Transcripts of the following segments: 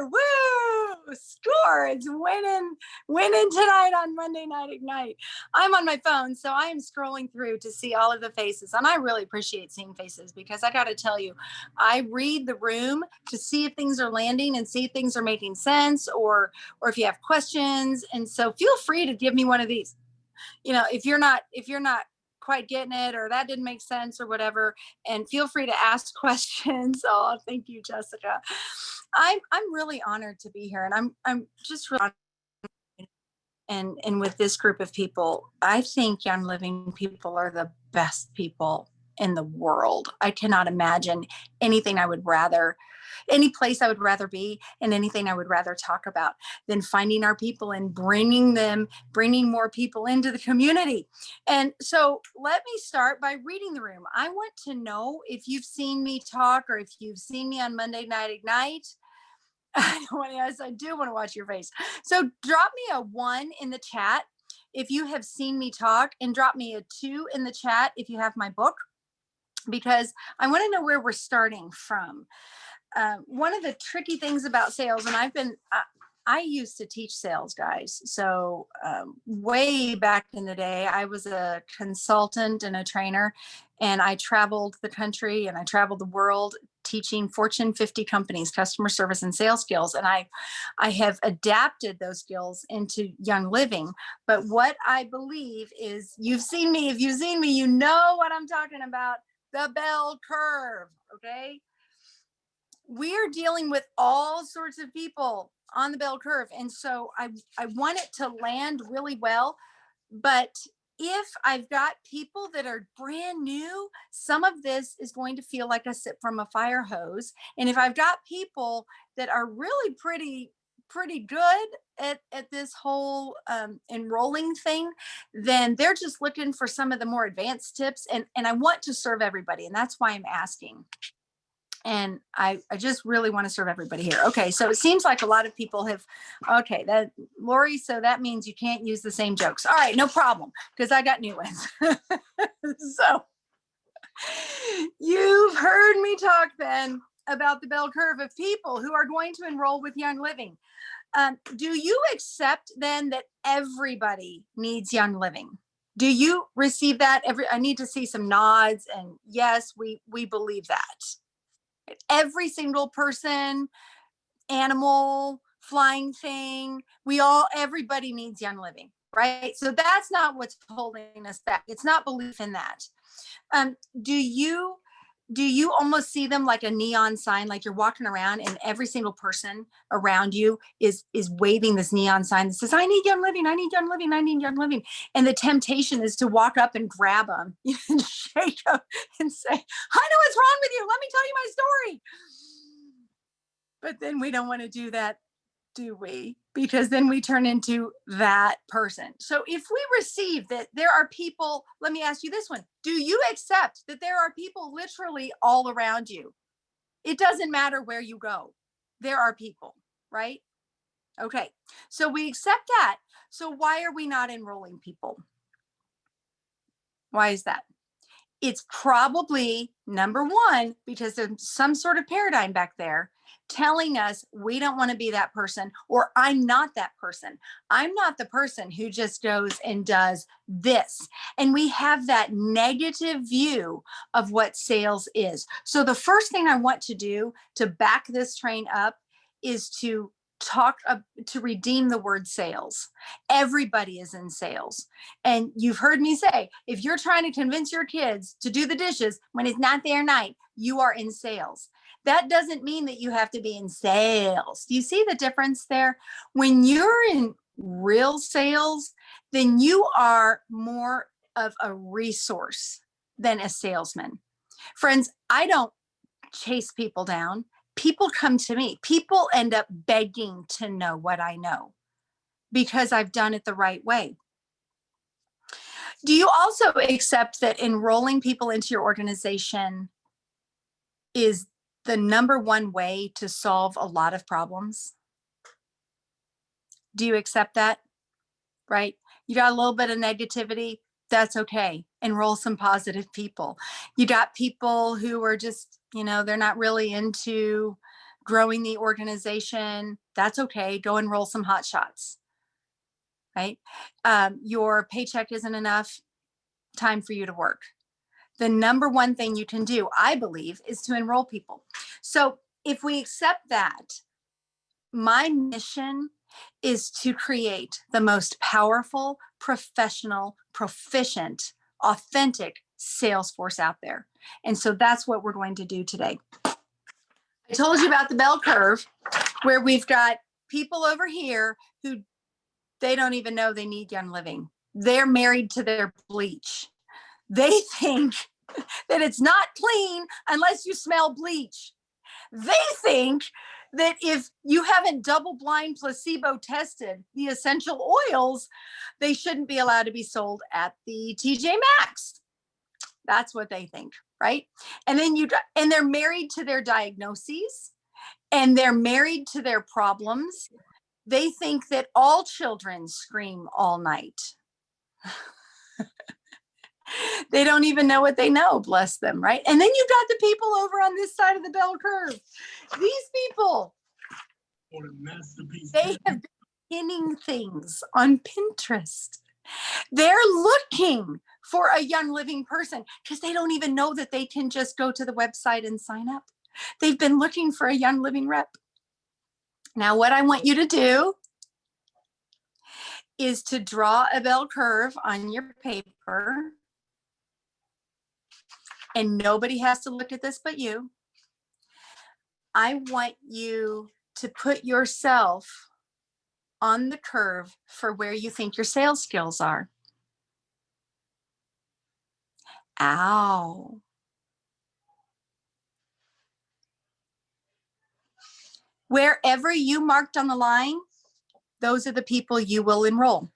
Woo! Score! It's winning tonight on Monday Night Ignite. I'm on my phone, so I am scrolling through to see all of the faces, and I really appreciate seeing faces because I got to tell you, I read the room to see if things are landing and see if things are making sense, or if you have questions. And so, feel free to give me one of these. If you're not quite getting it, or that didn't make sense, or whatever, and feel free to ask questions. Oh, thank you, Jessica. I'm really honored to be here, and I'm just really honored. And with this group of people, I think Young Living people are the best people in the world. I cannot imagine any place I would rather be, and anything I would rather talk about than finding our people and bringing more people into the community. And so let me start by reading the room. I want to know if you've seen me talk, or if you've seen me on Monday Night Ignite. I do want to watch your face. So drop me a 1 in the chat if you have seen me talk, and drop me a 2 in the chat if you have my book, because I want to know where we're starting from. One of the tricky things about sales, and I used to teach sales, guys. So way back in the day, I was a consultant and a trainer, and I traveled the country and I traveled the world teaching Fortune 50 companies customer service and sales skills. And I have adapted those skills into Young Living. But what I believe is, if you've seen me, you know what I'm talking about. The bell curve. Okay. We are dealing with all sorts of people on the bell curve. And so I want it to land really well. But if I've got people that are brand new, some of this is going to feel like a sip from a fire hose. And if I've got people that are really pretty good at this whole enrolling thing, then they're just looking for some of the more advanced tips. And I want to serve everybody. And that's why I'm asking. And I just really want to serve everybody here. Okay, so it seems like a lot of people have, Lori, so that means you can't use the same jokes. All right, no problem, because I got new ones. So you've heard me talk then about the bell curve of people who are going to enroll with Young Living. Do you accept then that everybody needs Young Living? Do you receive that? I need to see some nods, and yes, we believe that. Every single person, animal, flying thing, everybody needs Young Living, right? So that's not what's holding us back. It's not belief in that. Do you almost see them like a neon sign, like you're walking around and every single person around you is waving this neon sign that says, I need Young Living, I need Young Living, I need Young Living. And the temptation is to walk up and grab them and shake them and say, I know what's wrong with you. Let me tell you my story. But then we don't want to do that, do we? Because then we turn into that person. So if we receive that there are people, let me ask you this one. Do you accept that there are people literally all around you? It doesn't matter where you go. There are people, right? Okay. So we accept that. So why are we not enrolling people? Why is that? It's probably, number one, because there's some sort of paradigm back there telling us we don't want to be that person, or I'm not that person. I'm not the person who just goes and does this. And we have that negative view of what sales is. So the first thing I want to do to back this train up is to redeem the word sales. Everybody is in sales. And you've heard me say, if you're trying to convince your kids to do the dishes when it's not their night, you are in sales. That doesn't mean that you have to be in sales. Do you see the difference there? When you're in real sales, then you are more of a resource than a salesman. Friends, I don't chase people down. People come to me. People end up begging to know what I know because I've done it the right way. Do you also accept that enrolling people into your organization is the number one way to solve a lot of problems? Do you accept that? Right? You got a little bit of negativity. That's okay. Enroll some positive people. You got people who are just, they're not really into growing the organization, that's okay. Go enroll some hot shots, right? Your paycheck isn't enough, time for you to work. The number one thing you can do, I believe, is to enroll people. So if we accept that, my mission is to create the most powerful, professional, proficient, authentic sales force out there. And so that's what we're going to do today. I told you about the bell curve, where we've got people over here who they don't even know they need Young Living. They're married to their bleach. They think that it's not clean unless you smell bleach. They think that if you haven't double-blind placebo tested the essential oils, they shouldn't be allowed to be sold at the TJ Maxx. That's what they think, right? And then they're married to their diagnoses, and they're married to their problems. They think that all children scream all night. They don't even know what they know, bless them, right? And then you've got the people over on this side of the bell curve. These people, they have been pinning things on Pinterest. They're looking for a Young Living person because they don't even know that they can just go to the website and sign up. They've been looking for a Young Living rep. Now, what I want you to do is to draw a bell curve on your paper. And nobody has to look at this but you. I want you to put yourself on the curve for where you think your sales skills are. Ow. Wherever you marked on the line, those are the people you will enroll.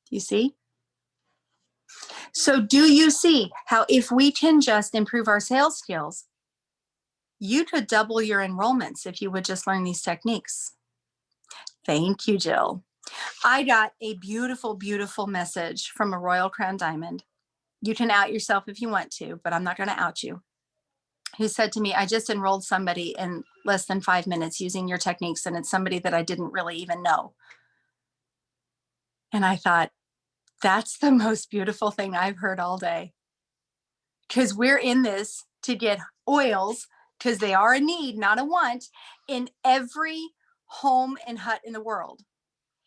You see? So do you see how if we can just improve our sales skills, you could double your enrollments if you would just learn these techniques? Thank you, Jill. I got a beautiful, beautiful message from a Royal Crown Diamond. You can out yourself if you want to, but I'm not going to out you. Who said to me, I just enrolled somebody in less than 5 minutes using your techniques, and it's somebody that I didn't really even know. And I thought, that's the most beautiful thing I've heard all day. Because we're in this to get oils, because they are a need, not a want, in every home and hut in the world,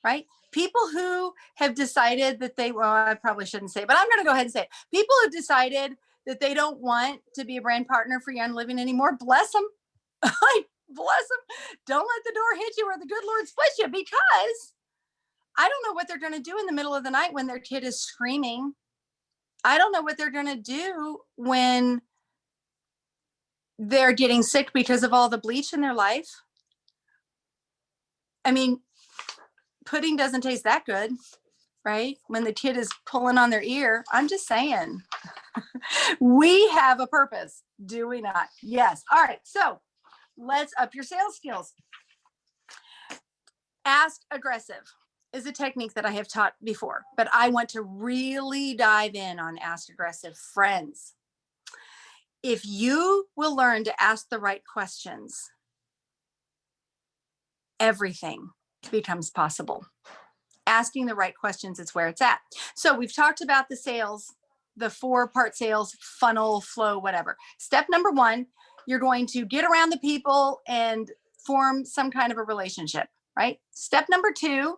right? People who have decided that well, I probably shouldn't say it, but I'm going to go ahead and say it. People who decided that they don't want to be a brand partner for Young Living anymore, bless them. Bless them. Don't let the door hit you or the good Lord split you, because I don't know what they're going to do in the middle of the night when their kid is screaming. I don't know what they're going to do when they're getting sick because of all the bleach in their life. I mean, pudding doesn't taste that good, right? When the kid is pulling on their ear. I'm just saying. We have a purpose, do we not? Yes. All right. So let's up your sales skills. Ask aggressive is a technique that I have taught before, but I want to really dive in on ask aggressive. Friends, if you will learn to ask the right questions, everything becomes possible. Asking the right questions is where it's at. So we've talked about the sales, the 4-part sales funnel, flow, whatever. Step number 1, you're going to get around the people and form some kind of a relationship, right? Step number 2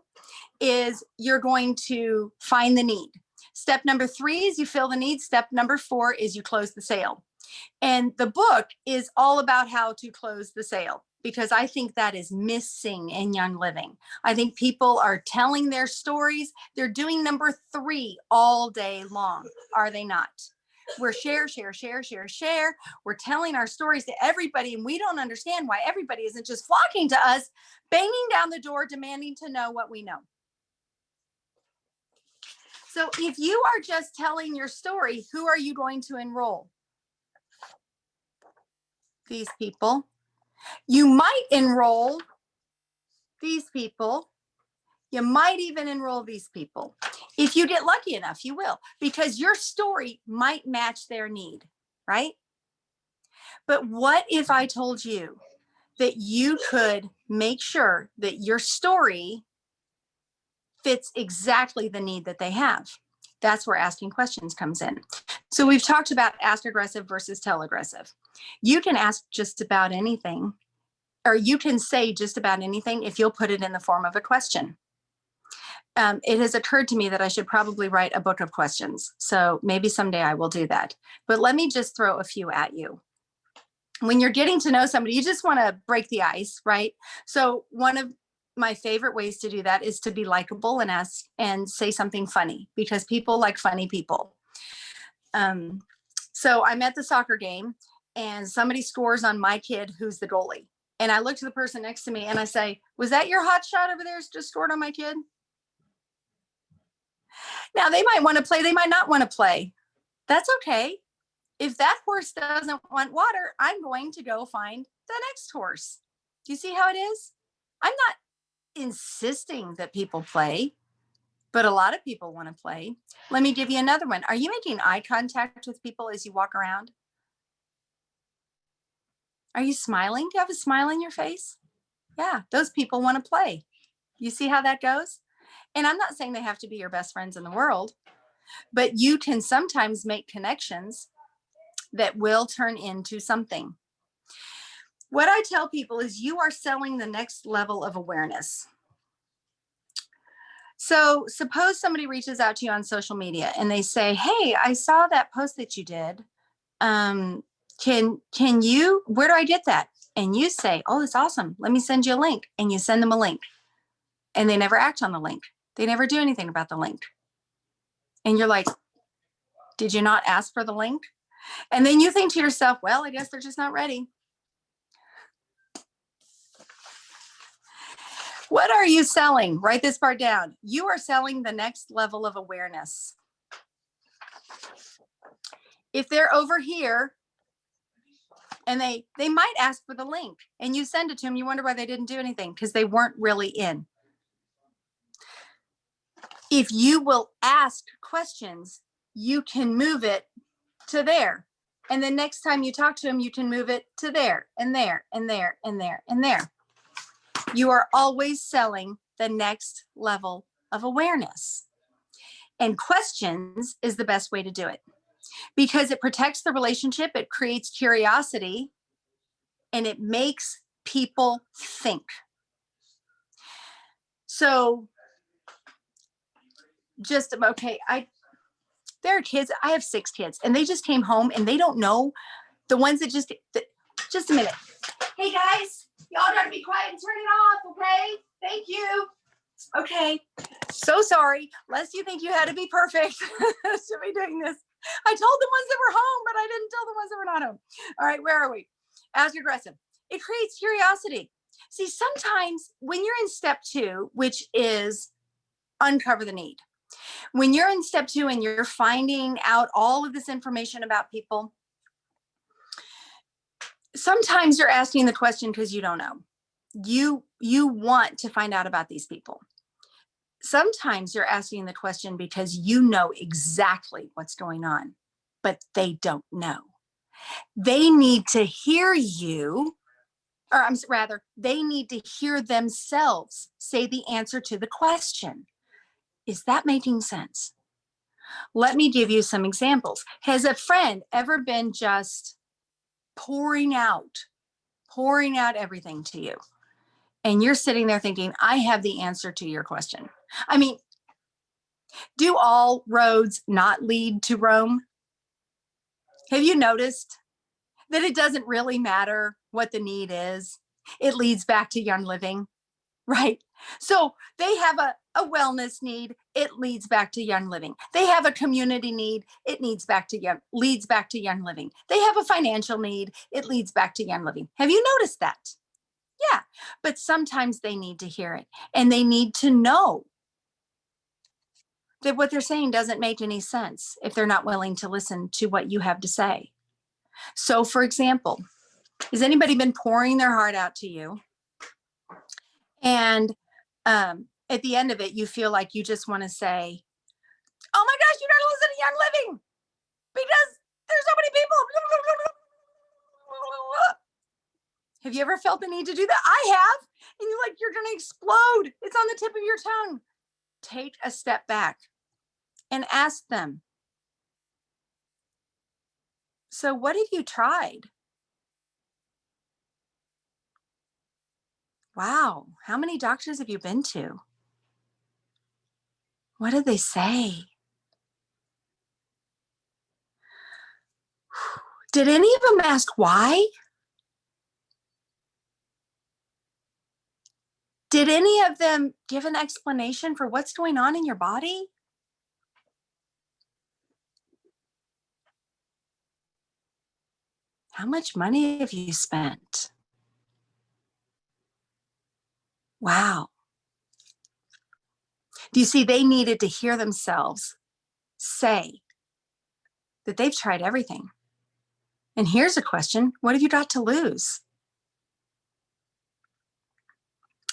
is you're going to find the need. Step number 3 is you fill the need. Step number 4 is you close the sale. And the book is all about how to close the sale, because I think that is missing in Young Living. I think people are telling their stories. They're doing number 3 all day long, are they not? We're share. We're telling our stories to everybody, and we don't understand why everybody isn't just flocking to us, banging down the door, demanding to know what we know. So if you are just telling your story, who are you going to enroll? These people. You might enroll these people. You might even enroll these people. If you get lucky enough, you will, because your story might match their need, right? But what if I told you that you could make sure that your story fits exactly the need that they have. That's where asking questions comes in. So we've talked about ask aggressive versus tell aggressive. You can ask just about anything, or you can say just about anything if you'll put it in the form of a question. It has occurred to me that I should probably write a book of questions. So maybe someday I will do that. But let me just throw a few at you. When you're getting to know somebody, you just want to break the ice, right? So one of my favorite ways to do that is to be likable and ask and say something funny, because people like funny people. So I'm at the soccer game and somebody scores on my kid who's the goalie. And I look to the person next to me and I say, was that your hot shot over there just scored on my kid? Now they might want to play, they might not want to play. That's okay. If that horse doesn't want water, I'm going to go find the next horse. Do you see how it is? I'm not insisting that people play, but a lot of people want to play. Let me give you another one. Are you making eye contact with people as you walk around? Are you smiling? Do you have a smile in your face? Yeah, those people want to play. You see how that goes? And I'm not saying they have to be your best friends in the world, but you can sometimes make connections that will turn into something. What I tell people is you are selling the next level of awareness. So suppose somebody reaches out to you on social media and they say, hey, I saw that post that you did. Can you, where do I get that? And you say, oh, that's awesome. Let me send you a link. And you send them a link. And they never act on the link. They never do anything about the link. And you're like, did you not ask for the link? And then you think to yourself, well, I guess they're just not ready. What are you selling? Write this part down. You are selling the next level of awareness. If they're over here and they might ask for the link and you send it to them, you wonder why they didn't do anything, because they weren't really in. If you will ask questions, you can move it to there. And the next time you talk to them, you can move it to there and there and there and there and there. You are always selling the next level of awareness. And questions is the best way to do it, because it protects the relationship, it creates curiosity, and it makes people think. So just, okay, there are kids, I have 6 kids, and they just came home and they don't know, the ones that just a minute. Hey guys, y'all gotta be quiet and turn it off, okay? Thank you. Okay, so sorry. Lest you think you had to be perfect to be doing this. I told the ones that were home, but I didn't tell the ones that were not home. All right, where are we? Ask aggressive. It creates curiosity. See, sometimes when you're in step 2, which is uncover the need, when you're in step 2 and you're finding out all of this information about people, sometimes you're asking the question because you don't know. You want to find out about these people. Sometimes you're asking the question because you know exactly what's going on, but they don't know. They need to hear you, or rather, they need to hear themselves say the answer to the question. Is that making sense? Let me give you some examples. Has a friend ever been just pouring out everything to you? And you're sitting there thinking, I have the answer to your question. I mean, do all roads not lead to Rome? Have you noticed that it doesn't really matter what the need is? It leads back to young living, right? So they have a wellness need. It leads back to young living. They have a community need. It leads back to young living. They have a financial need. It leads back to young living. Have you noticed that? Yeah, but sometimes they need to hear it, and they need to know that what they're saying doesn't make any sense if they're not willing to listen to what you have to say. So, for example, has anybody been pouring their heart out to you? And at the end of it, you feel like you just want to say, oh my gosh, you got to listen to Young Living because there's so many people. Have you ever felt the need to do that? I have. And you're like, you're going to explode. It's on the tip of your tongue. Take a step back and ask them, so what have you tried? Wow. How many doctors have you been to? What did they say? Did any of them ask why? Did any of them give an explanation for what's going on in your body? How much money have you spent? Wow. Do you see, they needed to hear themselves say that they've tried everything. And here's a question: what have you got to lose?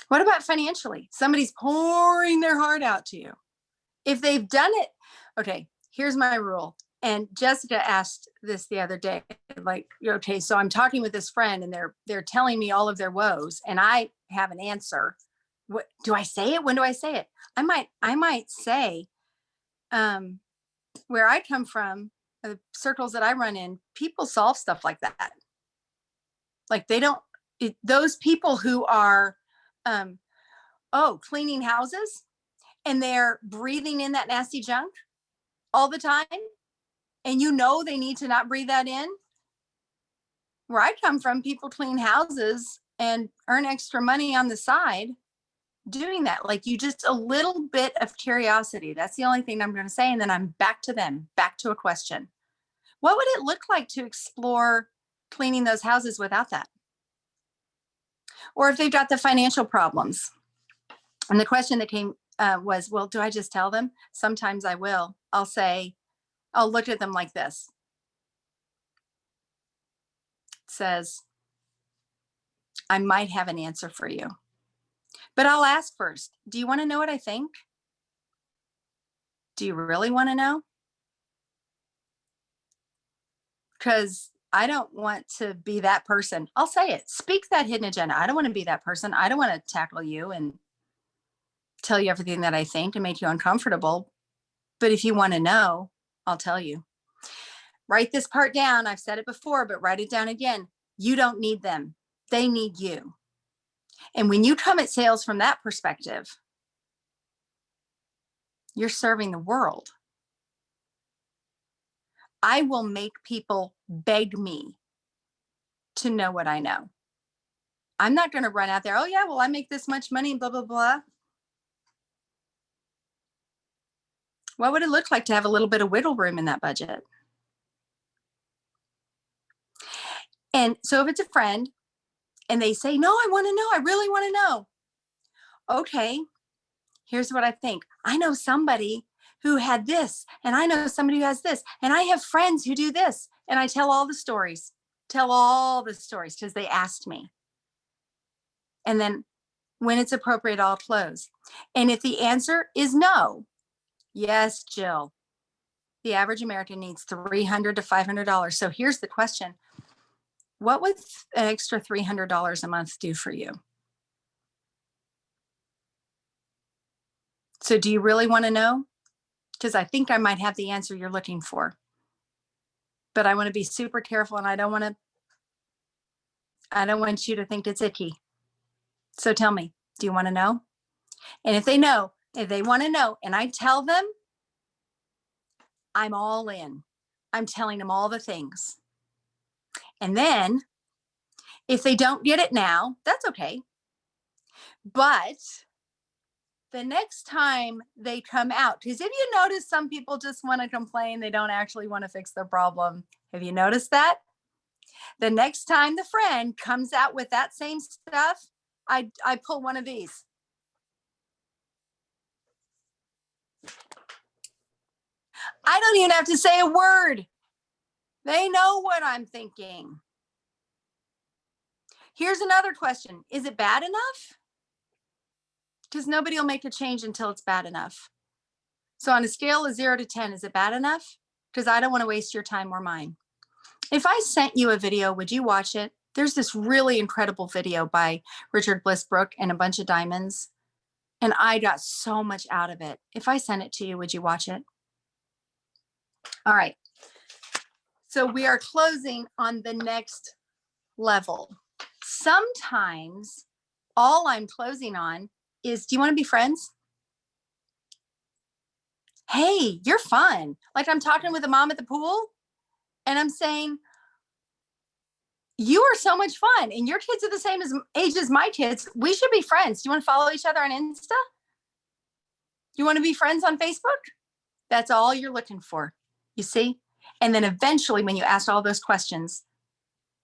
What about financially? Somebody's pouring their heart out to you. If they've done it, okay, here's my rule. And Jessica asked this the other day, like, okay, so I'm talking with this friend and they're telling me all of their woes and I have an answer. What do I say it? When do I say it? I might say, where I come from, the circles that I run in, people solve stuff like that. Like they don't, those people who are, cleaning houses and they're breathing in that nasty junk all the time. And you know they need to not breathe that in. Where I come from, people clean houses and earn extra money on the side doing that. Like, you just a little bit of curiosity. That's the only thing I'm going to say. And then I'm back to them, back to a question. What would it look like to explore cleaning those houses without that? Or if they've got the financial problems. And the question that came was, well, do I just tell them? Sometimes I will. I'll look at them like this. It says, I might have an answer for you, but I'll ask first. Do you want to know what I think? Do you really want to know? Because I don't want to be that person. I'll say it. Speak that hidden agenda. I don't want to be that person. I don't want to tackle you and tell you everything that I think and make you uncomfortable. But if you want to know, I'll tell you. Write this part down. I've said it before, but write it down again. You don't need them. They need you. And when you come at sales from that perspective, you're serving the world. I will make people beg me to know what I know. I'm not going to run out there, oh yeah, well, I make this much money, blah, blah, blah. What would it look like to have a little bit of wiggle room in that budget? And so if it's a friend and they say, no, I want to know, I really want to know. Okay, here's what I think. I know somebody who had this, and I know somebody who has this, and I have friends who do this. And I tell all the stories because they asked me. And then when it's appropriate, I'll close. And if the answer is no, yes, Jill, the average American needs $300 to $500. So here's the question. What would an extra $300 a month do for you? So do you really want to know? Because I think I might have the answer you're looking for. But I want to be super careful, and I don't want you to think it's icky. So tell me, do you want to know? And if they want to know, and I tell them, I'm all in. I'm telling them all the things. And then if they don't get it now, that's okay. But the next time they come out, because if you notice, some people just want to complain, they don't actually want to fix their problem. Have you noticed that? The next time the friend comes out with that same stuff, I pull one of these. I don't even have to say a word. They know what I'm thinking. Here's another question. Is it bad enough? Because nobody will make a change until it's bad enough. So on a scale of 0 to 10, is it bad enough? Because I don't want to waste your time or mine. If I sent you a video, would you watch it? There's this really incredible video by Richard Blissbrook and a bunch of diamonds. And I got so much out of it. If I sent it to you, would you watch it? All right. So we are closing on the next level. Sometimes all I'm closing on is, do you want to be friends? Hey, you're fun. Like I'm talking with a mom at the pool and I'm saying, you are so much fun and your kids are the same age as my kids. We should be friends. Do you want to follow each other on Insta? You want to be friends on Facebook? That's all you're looking for, you see? And then eventually when you ask all those questions,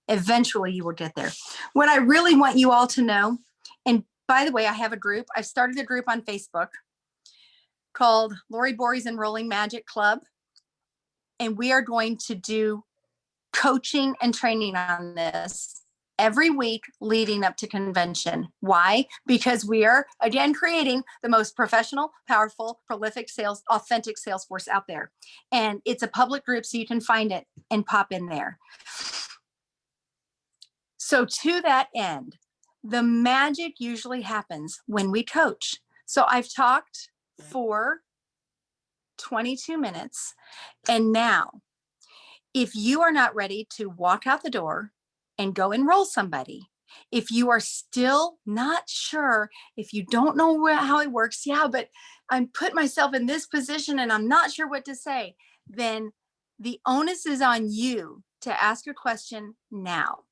eventually you will get there. What I really want you all to know, and by the way, I have a group. I started a group on Facebook called Lori Borre's Enrolling Magic Club. And we are going to do coaching and training on this every week leading up to convention. Why? Because we are, again, creating the most professional, powerful, prolific sales, authentic sales force out there. And it's a public group, so you can find it and pop in there. So to that end, the magic usually happens when we coach. So I've talked for 22 minutes. And now, if you are not ready to walk out the door and go enroll somebody, if you are still not sure, if you don't know how it works, yeah, but I'm put myself in this position and I'm not sure what to say, then the onus is on you to ask a question now,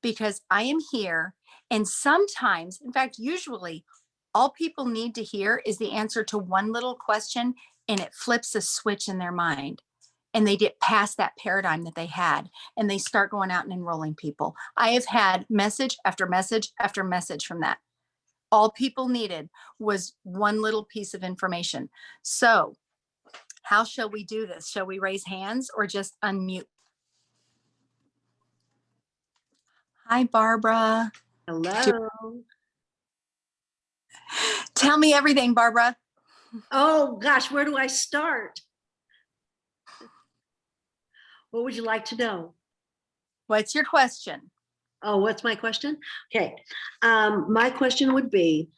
because I am here. And sometimes, in fact, usually all people need to hear is the answer to one little question, and it flips a switch in their mind. And they get past that paradigm that they had and they start going out and enrolling people. I have had message after message after message from that. All people needed was one little piece of information. So how shall we do this? Shall we raise hands or just unmute? Hi, Barbara. Hello. Tell me everything, Barbara. Oh gosh, where do I start? What would you like to know? What's your question? Oh, what's my question? Okay. My question would be,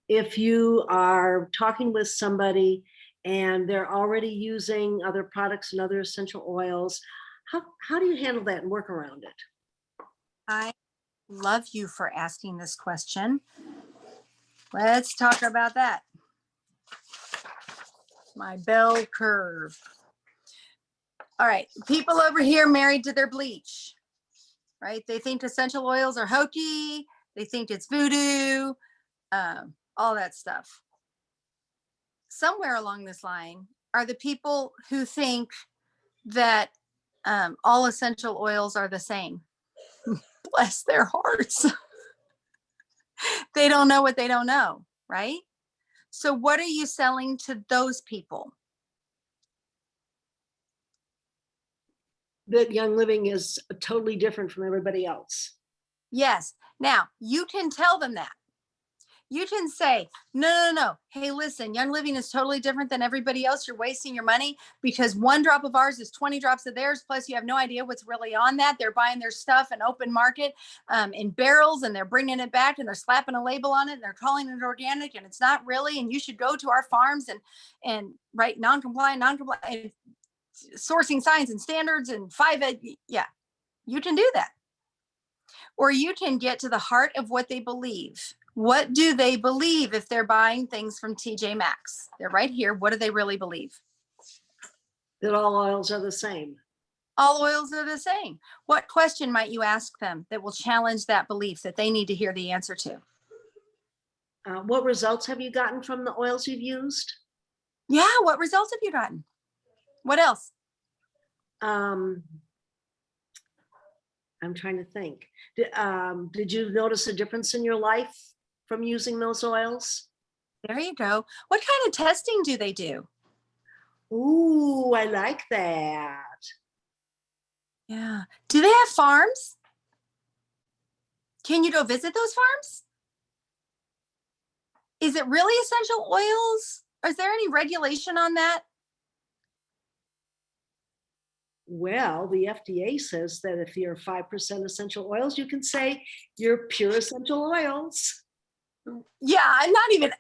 if you are talking with somebody and they're already using other products and other essential oils, how do you handle that and work around it? I love you for asking this question. Let's talk about that. My bell curve. All right, people over here married to their bleach, right? They think essential oils are hokey. They think it's voodoo, all that stuff. Somewhere along this line are the people who think that all essential oils are the same. Bless their hearts. They don't know what they don't know, right? So what are you selling to those people? That Young Living is totally different from everybody else. Yes. Now, you can tell them that. You can say, no. Hey, listen, Young Living is totally different than everybody else. You're wasting your money because one drop of ours is 20 drops of theirs. Plus, you have no idea what's really on that. They're buying their stuff in open market in barrels, and they're bringing it back and they're slapping a label on it and they're calling it organic, and it's not really. And you should go to our farms and write non-compliant, sourcing signs and standards and 5 yeah, you can do that. Or you can get to the heart of what they believe. What do they believe if they're buying things from TJ Maxx? They're right here. What do they really believe? That all oils are the same. All oils are the same. What question might you ask them that will challenge that belief that they need to hear the answer to? What results have you gotten from the oils you've used? Yeah, what results have you gotten? What else? I'm trying to think. Did you notice a difference in your life from using those oils? There you go. What kind of testing do they do? Ooh, I like that. Yeah. Do they have farms? Can you go visit those farms? Is it really essential oils? Is there any regulation on that? Well, the FDA says that if you're 5% essential oils, you can say you're pure essential oils. Yeah, I'm not even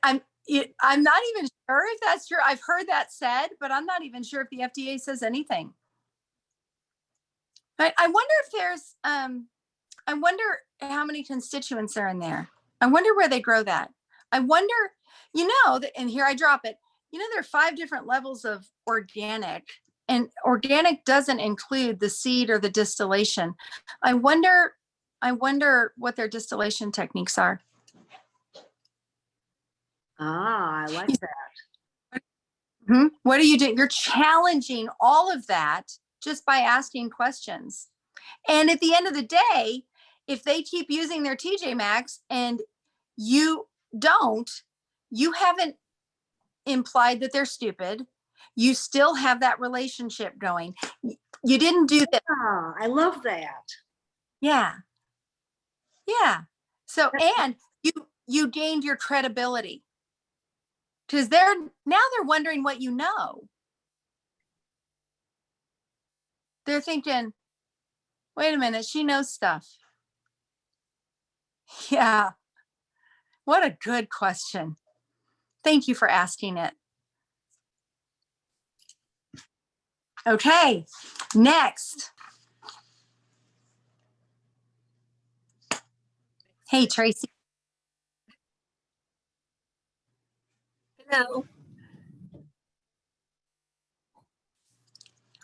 sure if that's true. I've heard that said, but I'm not even sure if the FDA says anything. I wonder if there's I wonder how many constituents are in there. I wonder where they grow that. I wonder, and here I drop it. There are 5 different levels of organic, and organic doesn't include the seed or the distillation. I wonder, I wonder what their distillation techniques are. Ah, I like that. What are you doing? You're challenging all of that just by asking questions. And at the end of the day, if they keep using their TJ Maxx and you don't, you haven't implied that they're stupid. You still have that relationship going. You didn't do that. Ah, I love that. Yeah. Yeah. So, and you gained your credibility because they're wondering what you know. They're thinking, wait a minute, she knows stuff. Yeah. What a good question. Thank you for asking it. Okay, next. Hey, Tracy. Hello.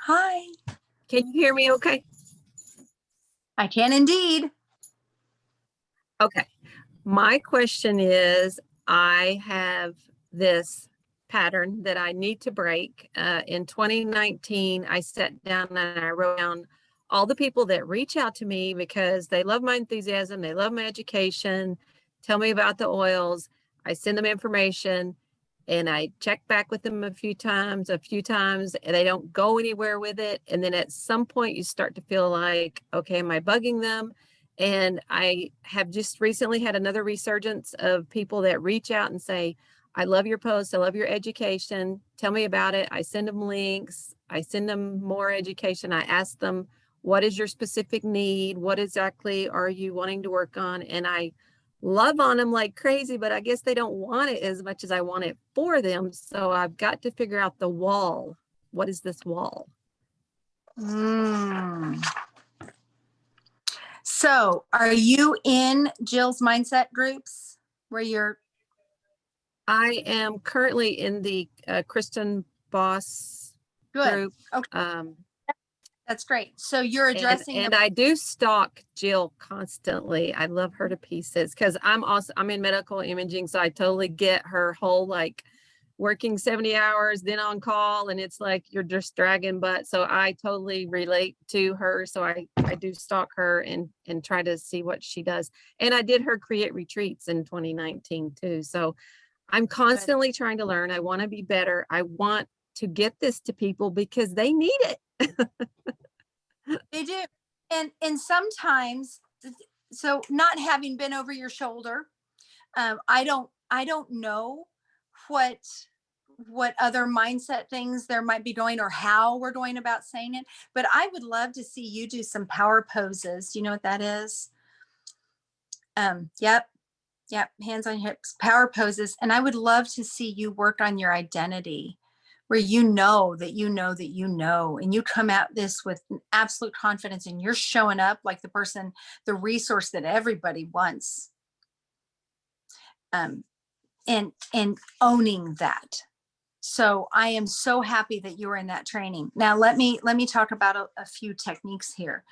Hi. Can you hear me okay? I can indeed. Okay. My question is, I have this pattern that I need to break. In 2019, I sat down and I wrote down all the people that reach out to me because they love my enthusiasm, they love my education, tell me about the oils. I send them information and I check back with them a few times, and they don't go anywhere with it. And then at some point you start to feel like, okay, am I bugging them? And I have just recently had another resurgence of people that reach out and say, I love your post. I love your education. Tell me about it. I send them links. I send them more education. I ask them, what is your specific need? What exactly are you wanting to work on? And I love on them like crazy, but I guess they don't want it as much as I want it for them. So I've got to figure out the wall. What is this wall? So, are you in Jill's mindset groups where you're? I am currently in the Kristen Boss Good. group. Okay. That's great. So you're addressing and I do stalk Jill constantly. I love her to pieces because I'm in medical imaging, so I totally get her whole like working 70 hours, then on call, and it's like you're just dragging butt. So I totally relate to her. So I do stalk her and try to see what she does. And I did her create retreats in 2019 too. So I'm constantly trying to learn. I want to be better. I want to get this to people because they need it. They do. And sometimes, so not having been over your shoulder, I don't know what other mindset things there might be going or how we're going about saying it, but I would love to see you do some power poses. Do you know what that is? Yep. Hands on hips, power poses. And I would love to see you work on your identity where you know that you know that you know, and you come at this with absolute confidence and you're showing up like the person, the resource that everybody wants. And owning that. So I am so happy that you were in that training. Now let me talk about a few techniques here.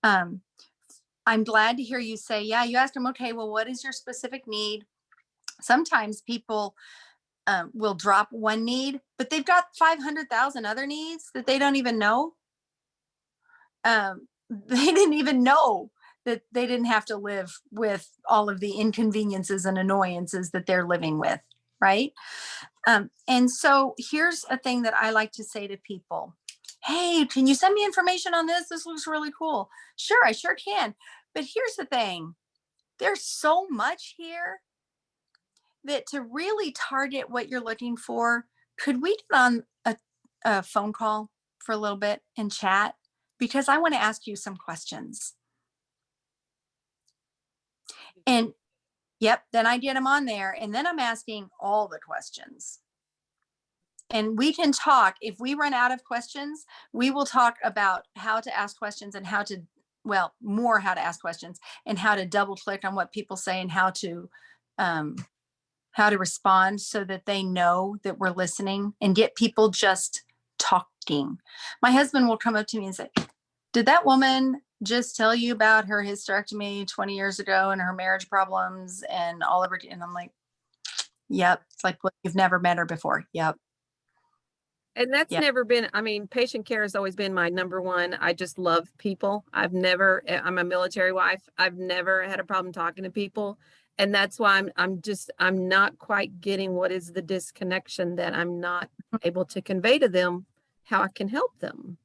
I'm glad to hear you say, yeah, you asked them, okay, well, what is your specific need? Sometimes people will drop one need, but they've got 500,000 other needs that they don't even know. They didn't even know that they didn't have to live with all of the inconveniences and annoyances that they're living with, right? And so here's a thing that I like to say to people. Hey, can you send me information on this? This looks really cool. Sure, I sure can. But here's the thing. There's so much here that to really target what you're looking for, could we get on a phone call for a little bit and chat? because I want to ask you some questions. And yep, then I get them on there, and then I'm asking all the questions. And we can talk. If we run out of questions, we will talk about how to ask questions and how to, well, more how to ask questions and how to double click on what people say and how to respond so that they know that we're listening, and get people just talking. My husband will come up to me and say, did that woman just tell you about her hysterectomy 20 years ago and her marriage problems and all of her? And I'm like, yep. It's like, well, you've never met her before. Yep. And that's Yep. never been, I mean, patient care has always been my number one. I just love people. I'm a military wife. I've never had a problem talking to people. And that's why I'm not quite getting what is the disconnection that I'm not able to convey to them how I can help them.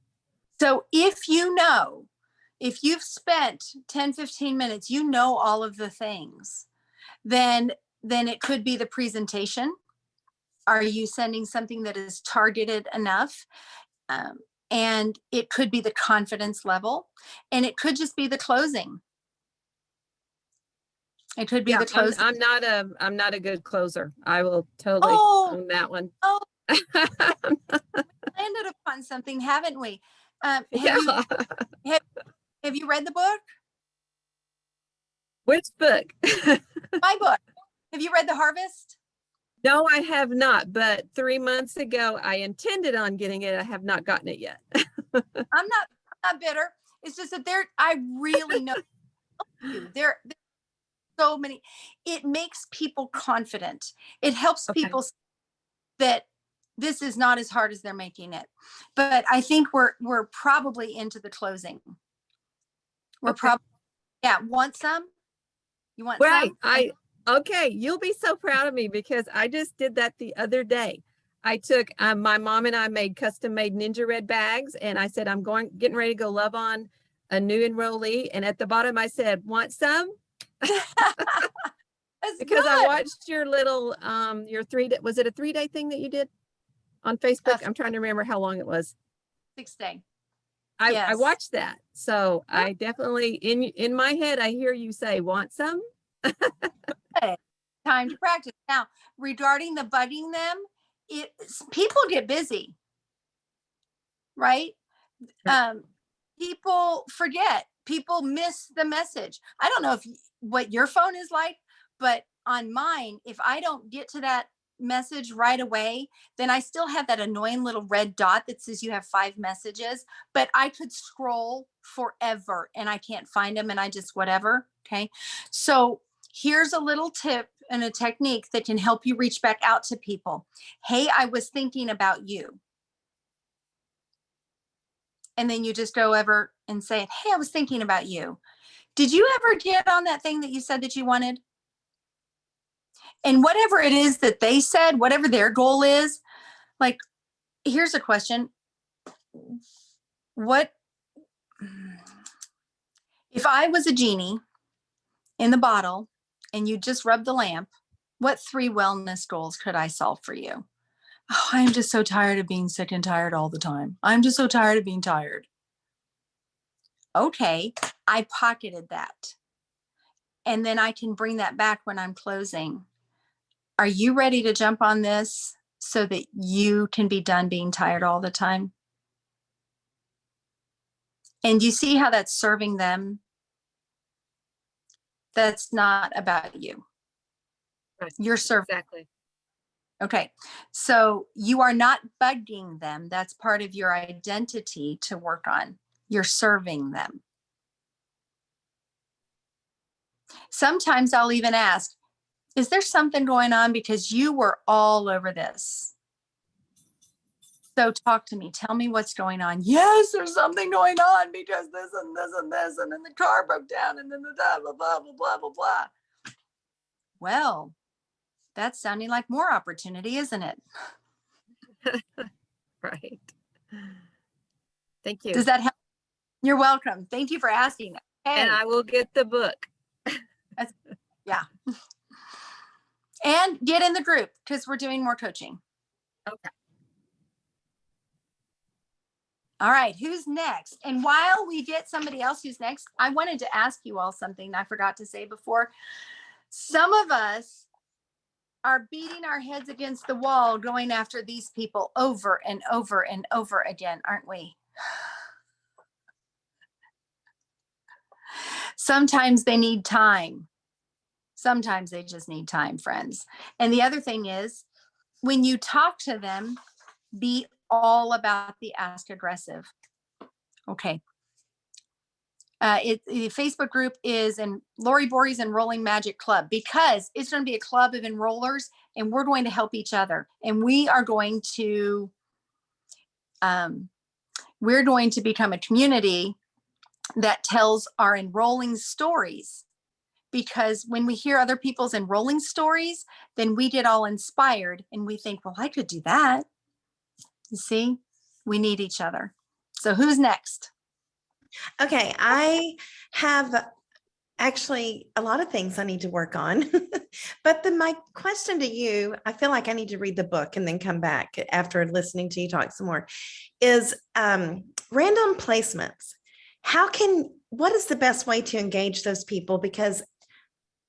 So if you've spent 10, 15 minutes, you know all of the things, then it could be the presentation. Are you sending something that is targeted enough? And it could be the confidence level, and it could just be the closing. It could be Yeah, the closing. I'm not a good closer. I will totally own that one. Oh, landed upon something, haven't we? Have Yeah. you read the book? Which book? My book. Have you read The Harvest? No, I have not, but 3 months ago, I intended on getting it. I have not gotten it yet. I'm not bitter. It's just that I really know you. There's so many. It makes people confident. It helps Okay. people that this is not as hard as they're making it. But I think we're probably into the closing. We're Okay. probably, yeah. Want some? You want Right. some? Okay. You'll be so proud of me because I just did that the other day. I took, my mom and I made custom made Ninja Red bags, and I said, getting ready to go love on a new enrollee. And at the bottom, I said, want some? Because I watched your little, was it a 3-day thing that you did on Facebook? I'm trying to remember how long it was. 6 day. I Yes. watched that. So I definitely, in my head, I hear you say, want some? Time to practice. Now, regarding the bugging them, people get busy, right? People forget. People miss the message. I don't know what your phone is like, but on mine, if I don't get to that message right away, then I still have that annoying little red dot that says you have 5 messages, but I could scroll forever and I can't find them, and I just whatever. Okay. So here's a little tip and a technique that can help you reach back out to people. Hey, I was thinking about you. And then you just go over and say, hey, I was thinking about you. Did you ever get on that thing that you said that you wanted? And whatever it is that they said, whatever their goal is, like, here's a question. What if I was a genie in the bottle and you just rubbed the lamp? What 3 wellness goals could I solve for you? Oh, I'm just so tired of being sick and tired all the time. I'm just so tired of being tired. Okay, I pocketed that. And then I can bring that back when I'm closing. Are you ready to jump on this so that you can be done being tired all the time? And you see how that's serving them? That's not about you. Right. You're serving. Exactly. Okay. So you are not bugging them. That's part of your identity to work on. You're serving them. Sometimes I'll even ask, is there something going on? Because you were all over this. So talk to me. Tell me what's going on. Yes, there's something going on because this and this and this, and then the car broke down, and then the blah, blah, blah, blah, blah, blah, blah. Well, that's sounding like more opportunity, isn't it? Right. Thank you. Does that help? You're welcome. Thank you for asking. Okay. And I will get the book. Yeah. And get in the group because we're doing more coaching. Okay. All right, who's next? And while we get somebody else who's next, I wanted to ask you all something I forgot to say before. Some of us are beating our heads against the wall going after these people over and over and over again, aren't we? Sometimes they need time. Sometimes they just need time, friends. And the other thing is, when you talk to them, be all about the ask aggressive. Okay. The Facebook group is in Lori Borre's Enrolling Magic Club, because it's going to be a club of enrollers, and we're going to help each other. And we are going to become a community that tells our enrolling stories. Because when we hear other people's enrolling stories, then we get all inspired and we think, well, I could do that. You see, we need each other. So who's next? Okay, I have actually a lot of things I need to work on. But my question to you, I feel like I need to read the book and then come back after listening to you talk some more, is random placements. What is the best way to engage those people? Because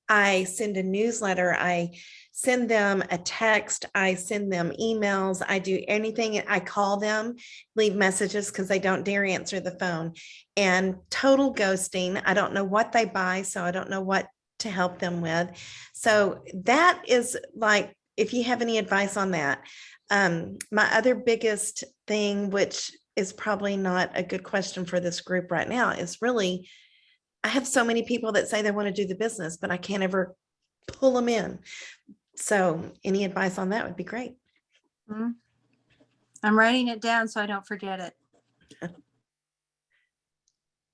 I send a newsletter, I send them a text, I send them emails, I do anything. I call them, leave messages because they don't dare answer the phone, and total ghosting. I don't know what they buy, so I don't know what to help them with. So that is like, if you have any advice on that. My other biggest thing, which is probably not a good question for this group right now, is really, I have so many people that say they want to do the business, but I can't ever pull them in. So any advice on that would be great. Mm-hmm. I'm writing it down so I don't forget it.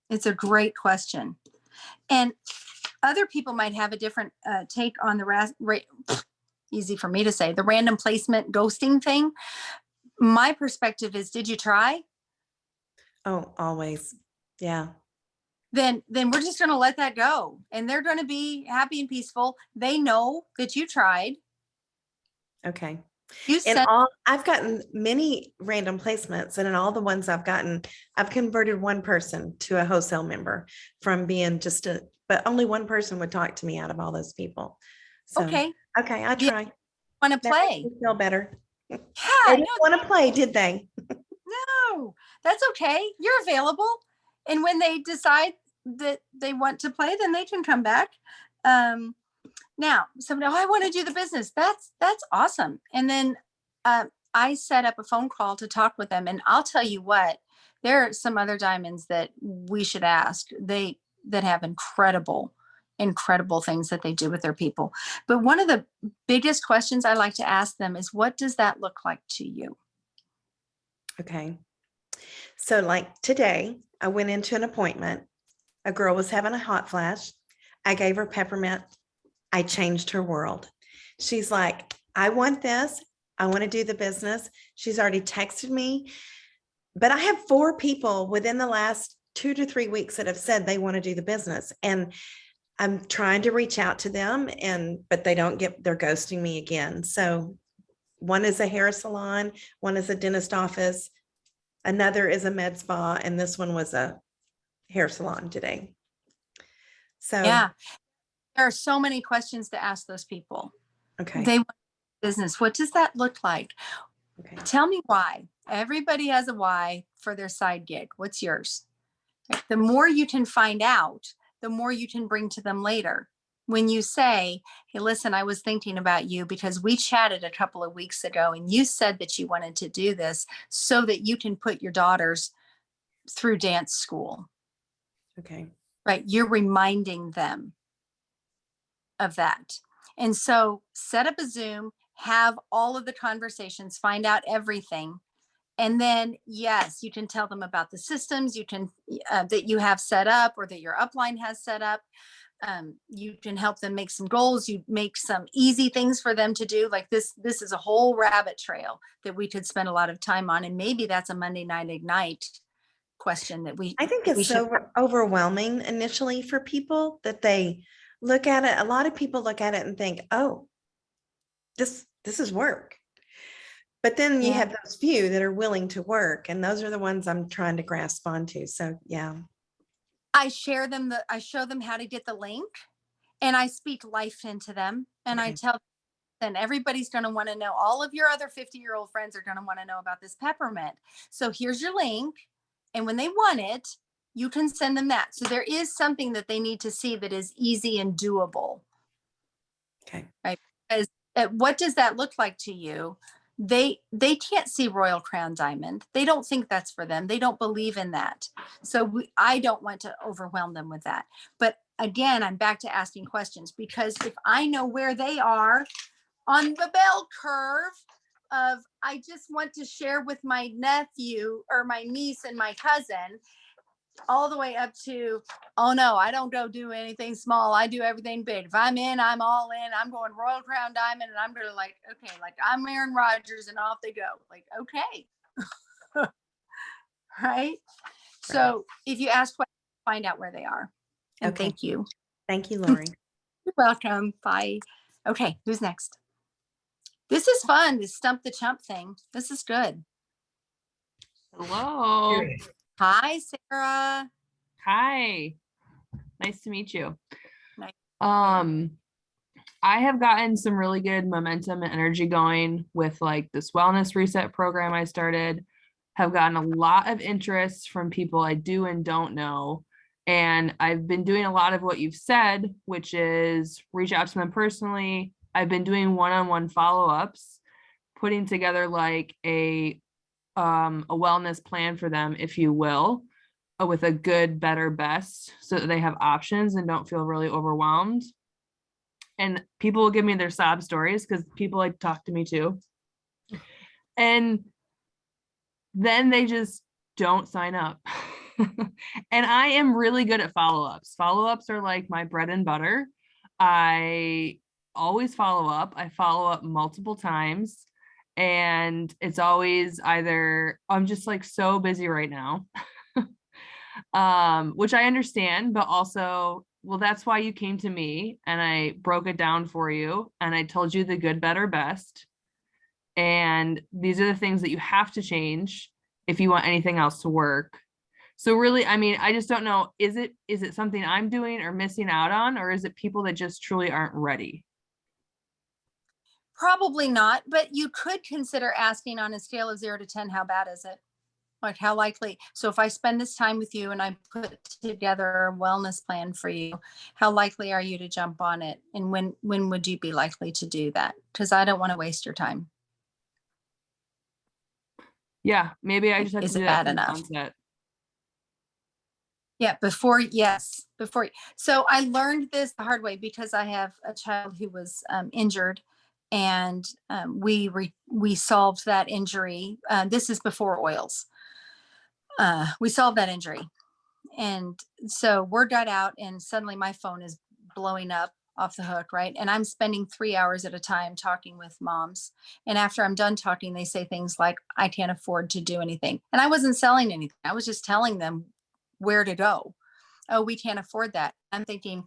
It's a great question. And other people might have a different take on the easy for me to say, the random placement ghosting thing. My perspective is, did you try? Oh, always. Yeah. Then we're just going to let that go, and they're going to be happy and peaceful. They know that you tried. Okay. And I've gotten many random placements, and in all the ones I've gotten, I've converted one person to a wholesale member from being but only one person would talk to me out of all those people. So, okay, I try. Want to play? Feel better. Yeah, they didn't want to play, did they? No, that's okay. You're available, and when they decide that they want to play, then they can come back. Now, I want to do the business. That's awesome. And then I set up a phone call to talk with them. And I'll tell you what, there are some other diamonds that we should ask. That have incredible things that they do with their people. But one of the biggest questions I like to ask them is, what does that look like to you? Okay. So like today, I went into an appointment. A girl was having a hot flash. I gave her peppermint. I changed her world. She's like, I want this. I want to do the business. She's already texted me. But I have 4 people within the last 2 to 3 weeks that have said they want to do the business. And I'm trying to reach out to them, but they're ghosting me again. So one is a hair salon, one is a dentist office, another is a med spa, and this one was a hair salon today. So yeah, there are so many questions to ask those people. Okay. They want business. What does that look like? Okay. Tell me why. Everybody has a why for their side gig. What's yours? The more you can find out, the more you can bring to them later. When you say, hey, listen, I was thinking about you because we chatted a couple of weeks ago and you said that you wanted to do this so that you can put your daughters through dance school. Okay. Right. You're reminding them of that. And so set up a Zoom, have all of the conversations, find out everything. And then, yes, you can tell them about the systems you can that you have set up or that your upline has set up. You can help them make some goals. You make some easy things for them to do. Like this is a whole rabbit trail that we could spend a lot of time on. And maybe that's a Monday night ignite question that I think it's so overwhelming initially for people that they look at it. A lot of people look at it and think, oh, this is work. But then you Yeah. have those few that are willing to work, and those are the ones I'm trying to grasp onto. So yeah. I show them how to get the link, and I speak life into them, and I Okay. tell them everybody's going to want to know, all of your other 50-year-old friends are going to want to know about this peppermint. So here's your link. And when they want it, you can send them that. So there is something that they need to see that is easy and doable. Okay. Right? Because what does that look like to you? They can't see Royal Crown Diamond. They don't think that's for them. They don't believe in that. So I don't want to overwhelm them with that. But again, I'm back to asking questions, because if I know where they are on the bell curve of, I just want to share with my nephew or my niece and my cousin, all the way up to, oh no, I don't go do anything small. I do everything big. If I'm in, I'm all in. I'm going Royal Crown Diamond, and I'm going to like, okay, like I'm Aaron Rodgers, and off they go. Like, okay. Right. So if you ask questions, find out where they are. And Okay. thank you. Thank you, Lori. You're welcome. Bye. Okay. Who's next? This is fun. This stump the chump thing. This is good. Hello. Hi, Sarah. Hi. Nice to meet you. Nice. I have gotten some really good momentum and energy going with like this wellness reset program I started. Have gotten a lot of interest from people I do and don't know. And I've been doing a lot of what you've said, which is reach out to them personally. I've been doing one-on-one follow-ups, putting together like a wellness plan for them, if you will, with a good, better, best, so that they have options and don't feel really overwhelmed. And people will give me their sob stories, because people like talk to me too. And then they just don't sign up. And I am really good at follow-ups. Follow-ups are like my bread and butter. I always follow up. I follow up multiple times. And it's always either, I'm just like so busy right now, which I understand, but also, well, that's why you came to me, and I broke it down for you, and I told you the good, better, best. And these are the things that you have to change if you want anything else to work. So really, I mean, I just don't know, is it something I'm doing or missing out on, or is it people that just truly aren't ready? Probably not, but you could consider asking, on a scale of 0 to 10, how bad is it? Like, how likely? So if I spend this time with you and I put together a wellness plan for you, how likely are you to jump on it? And when would you be likely to do that? Because I don't want to waste your time. Yeah, maybe I just have Is to it do that bad from the enough? onset. Yeah, before. So I learned this the hard way, because I have a child who was injured, and we solved that injury. This is before oils. We solved that injury, and so word got out, and suddenly my phone is blowing up off the hook, right? And I'm spending 3 hours at a time talking with moms, and after I'm done talking, they say things like, I can't afford to do anything. And I wasn't selling anything. I was just telling them where to go. Oh, we can't afford that. I'm thinking,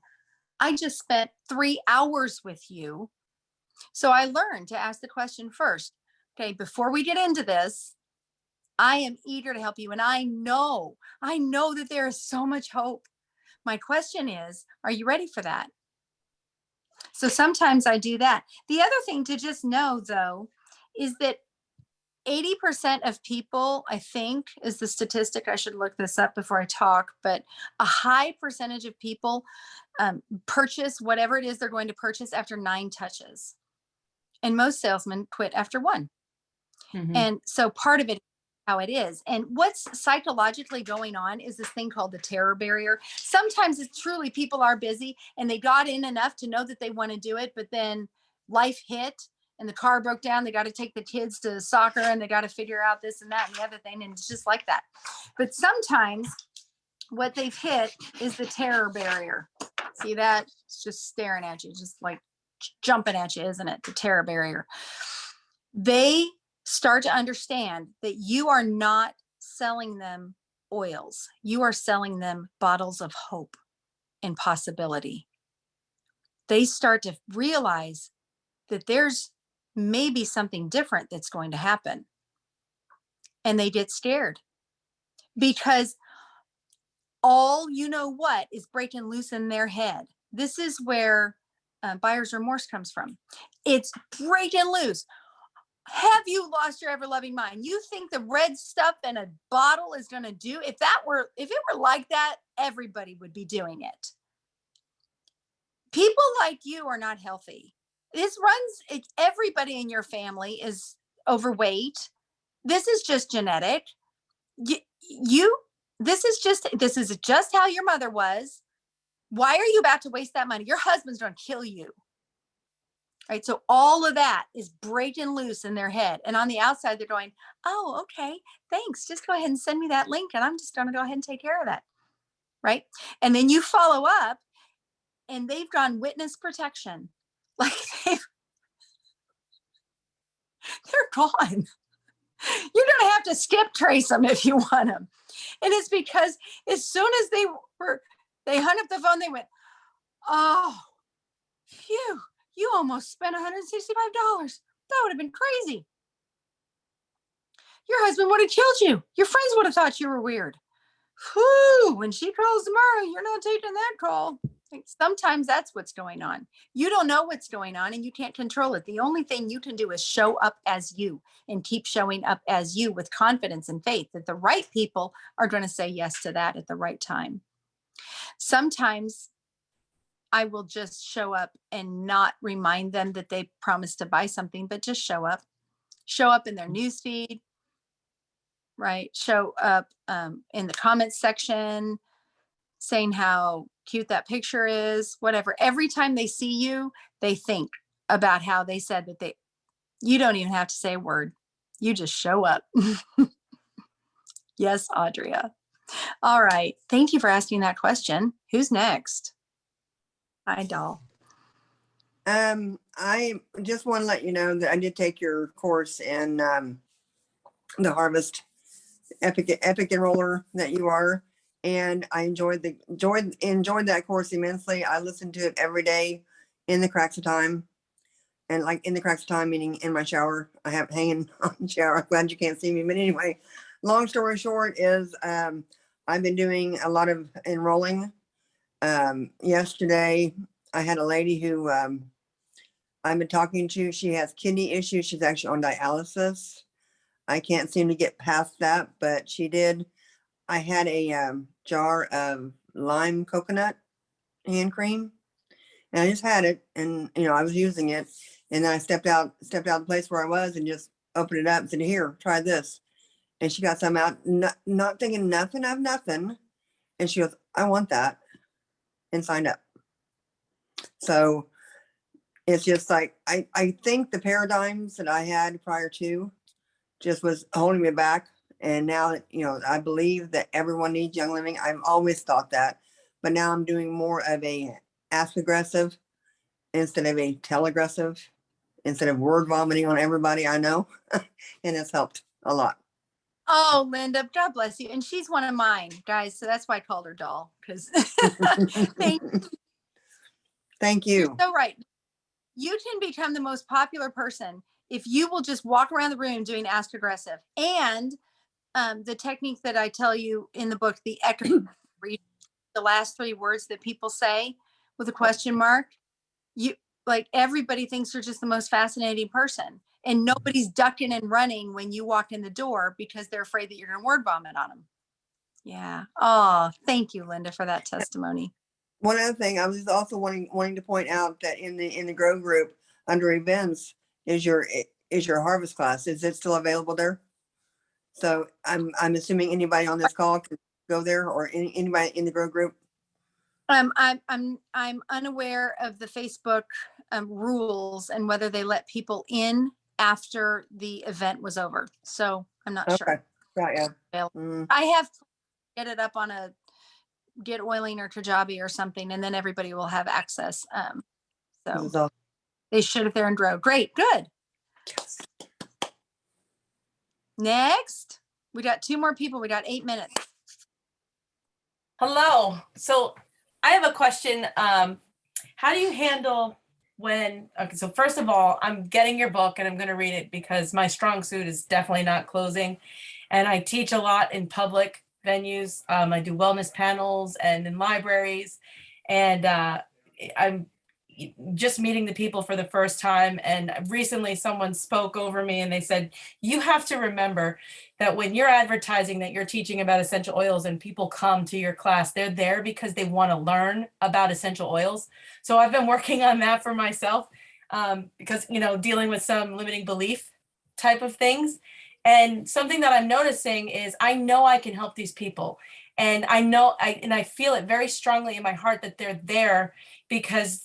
I just spent 3 hours with you. So I learned to ask the question first. Okay, before we get into this, I am eager to help you. And I know that there is so much hope. My question is, are you ready for that? So sometimes I do that. The other thing to just know, though, is that 80% of people, I think, is the statistic. I should look this up before I talk, but a high percentage of people purchase whatever it is they're going to purchase after 9 touches. And most salesmen quit after 1. Mhm. And so part of it is how it is. And what's psychologically going on is this thing called the terror barrier. Sometimes it's truly people are busy and they got in enough to know that they want to do it, but then life hit and the car broke down. They got to take the kids to soccer and they got to figure out this and that and the other thing. And it's just like that. But sometimes what they've hit is the terror barrier. See that? It's just staring at you, just like jumping at you, isn't it? The terror barrier. They start to understand that you are not selling them oils. You are selling them bottles of hope and possibility. They start to realize that there's maybe something different that's going to happen. And they get scared because all you know what is breaking loose in their head. This is where buyer's remorse comes from. It's breaking loose. Have you lost your ever loving mind? You think the red stuff in a bottle is going to do? If it were like that, everybody would be doing it. People like you are not healthy. Everybody in your family is overweight. This is just genetic. This is just how your mother was. Why are you about to waste that money? Your husband's going to kill you. Right. So all of that is breaking loose in their head. And on the outside, they're going, oh, okay, thanks. Just go ahead and send me that link. And I'm just going to go ahead and take care of that. Right. And then you follow up and they've gone witness protection. Like they're gone. You're going to have to skip trace them if you want them. And it's because as soon as they hung up the phone, they went, oh, phew. You almost spent $165. That would have been crazy. Your husband would have killed you. Your friends would have thought you were weird. Whew, when she calls tomorrow, you're not taking that call. Sometimes that's what's going on. You don't know what's going on and you can't control it. The only thing you can do is show up as you and keep showing up as you with confidence and faith that the right people are going to say yes to that at the right time. Sometimes I will just show up and not remind them that they promised to buy something, but just show up in their newsfeed, right? Show up in the comments section, saying how cute that picture is, whatever. Every time they see you, they think about how they said that you don't even have to say a word. You just show up. Yes, Audria. All right. Thank you for asking that question. Who's next? Hi, doll. I just want to let you know that I did take your course in the Harvest Epic Enroller that you are, and I enjoyed that course immensely. I listened to it every day in the cracks of time, and like in the cracks of time, meaning in my shower. I have it hanging on the shower. I'm glad you can't see me, but anyway, long story short is I've been doing a lot of enrolling. Yesterday, I had a lady who I've been talking to. She has kidney issues. She's actually on dialysis. I can't seem to get past that, but she did. I had a jar of lime coconut hand cream, and I just had it, and I was using it, and then I stepped out the place where I was and just opened it up and said, "Here, try this." And she got some out, not thinking nothing of nothing, and she goes, "I want that," and signed up. So it's just like, I think the paradigms that I had prior to just was holding me back. And now, I believe that everyone needs Young Living. I've always thought that, but now I'm doing more of a ask aggressive instead of a tell aggressive, instead of word vomiting on everybody I know. And it's helped a lot. Oh, Linda, God bless you. And she's one of mine, guys. So that's why I called her doll, because Thank you. You're so right. You can become the most popular person if you will just walk around the room doing ask aggressive. And the technique that I tell you in the book, the read the last 3 words that people say with a question mark. Everybody thinks you're just the most fascinating person, and nobody's ducking and running when you walk in the door because they're afraid that you're going to word vomit on them. Yeah. Oh, thank you, Linda, for that testimony. One other thing, I was also wanting to point out that in the Grow group under events is your harvest class. Is it still available there? So I'm assuming anybody on this call can go there, or anybody in the Grow group. I'm unaware of the Facebook rules and whether they let people in after the event was over. So I'm not sure. Right, yeah. I have to get it up on a Get Oiling or Kajabi or something, and then everybody will have access. So they should if they're in Grow. Great, good. Yes. Next, we got 2 more people. We got 8 minutes. Hello. So I have a question. How do you handle okay, so first of all, I'm getting your book and I'm going to read it because my strong suit is definitely not closing. And I teach a lot in public venues. I do wellness panels and in libraries. And I'm just meeting the people for the first time. And recently someone spoke over me and they said, you have to remember that when you're advertising that you're teaching about essential oils and people come to your class, they're there because they want to learn about essential oils. So I've been working on that for myself because, you know, dealing with some limiting belief type of things. And something that I'm noticing is I know I can help these people. And I feel it very strongly in my heart that they're there because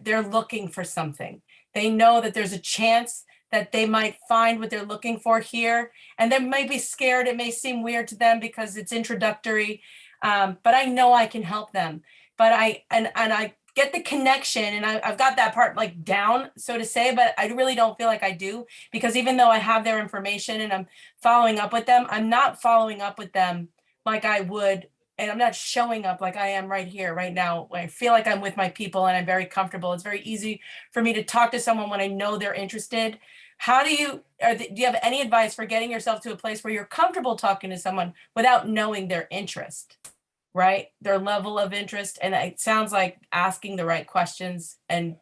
they're looking for something. They know that there's a chance that they might find what they're looking for here. And they may be scared. It may seem weird to them because it's introductory, but I know I can help them. But I get the connection, and I've got that part like down, so to say, but I really don't feel like I do, because even though I have their information and I'm following up with them, I'm not following up with them like I would, and I'm not showing up like I am right here, right now. I feel like I'm with my people and I'm very comfortable. It's very easy for me to talk to someone when I know they're interested. How do you have any advice for getting yourself to a place where you're comfortable talking to someone without knowing their interest? Right? Their level of interest. And it sounds like asking the right questions and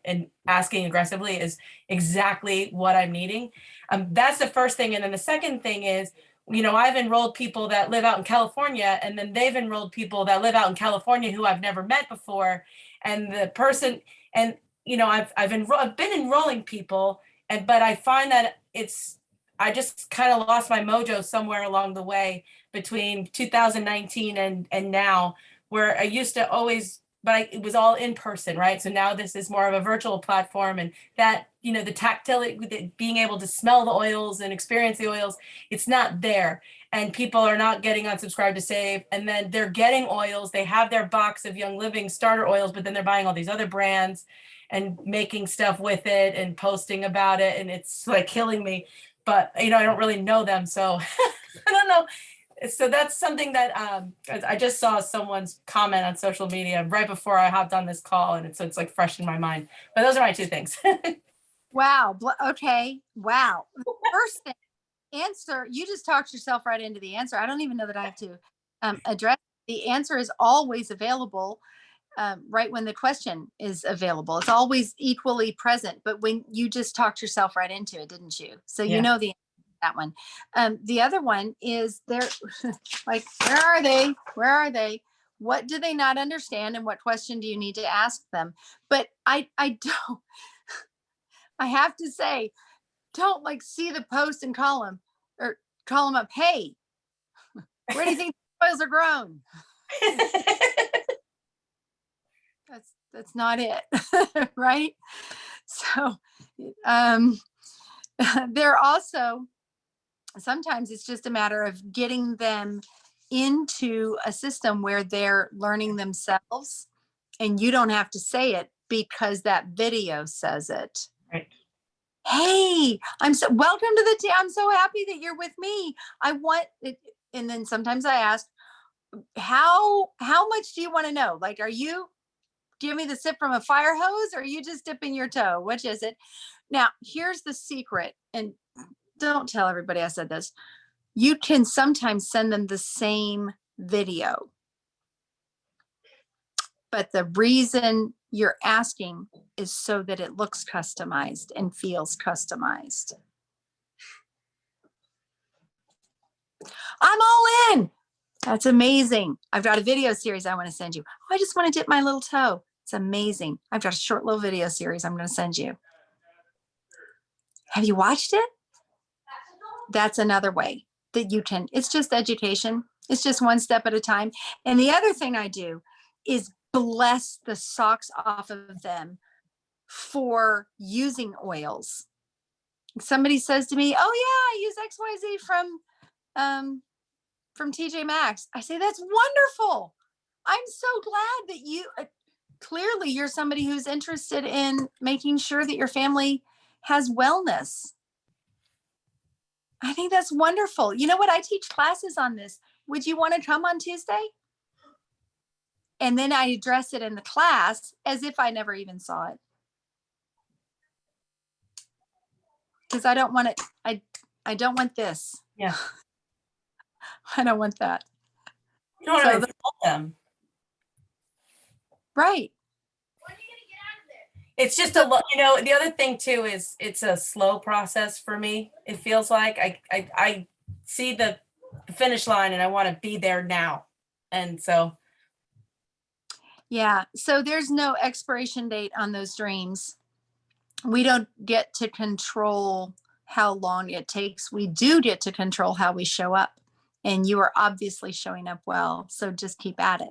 asking aggressively is exactly what I'm needing. That's the first thing. And then the second thing is, you know, I've enrolled people that live out in California, and then they've enrolled people that live out in California who I've never met before. And the person, and, you know, I've been enrolling people, but I find that I just kind of lost my mojo somewhere along the way between 2019 and now, where I used to always, but it was all in person, right? So now this is more of a virtual platform, and that, you know, the tactility, being able to smell the oils and experience the oils, it's not there. And people are not getting on Subscribe to Save, and then they're getting oils. They have their box of Young Living starter oils, but then they're buying all these other brands and making stuff with it and posting about it. And it's like killing me. But, you know, I don't really know them. So I don't know. So that's something that I just saw someone's comment on social media right before I hopped on this call. And it's like fresh in my mind. But those are my two things. Wow. Okay. Wow. First thing, answer, you just talked yourself right into the answer. I don't even know that I have to address. The answer is always available right when the question is available. It's always equally present, but when you just talked yourself right into it, didn't you? So you know the answer to that one. The other one is they're like, where are they? Where are they? What do they not understand? And what question do you need to ask them? But I don't, I have to say, don't like see the post and call them up. Hey, where do you think the oils are grown? That's not it. Right. So they're also, sometimes it's just a matter of getting them into a system where they're learning themselves, and you don't have to say it because that video says it. Right. Hey, I'm so welcome to the team. I'm so happy that you're with me. I want it. And then sometimes I ask, how much do you want to know? Like, are you give me the sip from a fire hose, or are you just dipping your toe? Which is it? Now, here's the secret, and don't tell everybody I said this. You can sometimes send them the same video, but the reason you're asking is so that it looks customized and feels customized. I'm all in. That's amazing. I've got a video series I want to send you. Oh, I just want to dip my little toe. It's amazing. I've got a short little video series I'm going to send you. Have you watched it? That's another way that you can, it's just education. It's just one step at a time. And the other thing I do is bless the socks off of them for using oils. Somebody says to me, oh yeah, I use XYZ from TJ Maxx. I say, that's wonderful. I'm so glad that you, clearly you're somebody who's interested in making sure that your family has wellness. I think that's wonderful. You know what? I teach classes on this. Would you want to come on Tuesday? And then I address it in the class as if I never even saw it. because I don't want it. I don't want this. Yeah. I don't want that. You don't So want to insult them. Right. It's just a lot, you know, the other thing too is it's a slow process for me. It feels like I see the finish line and I want to be there now. And so, Yeah. So there's no expiration date on those dreams. We don't get to control how long it takes. We do get to control how we show up. And you are obviously showing up well. So just keep at it.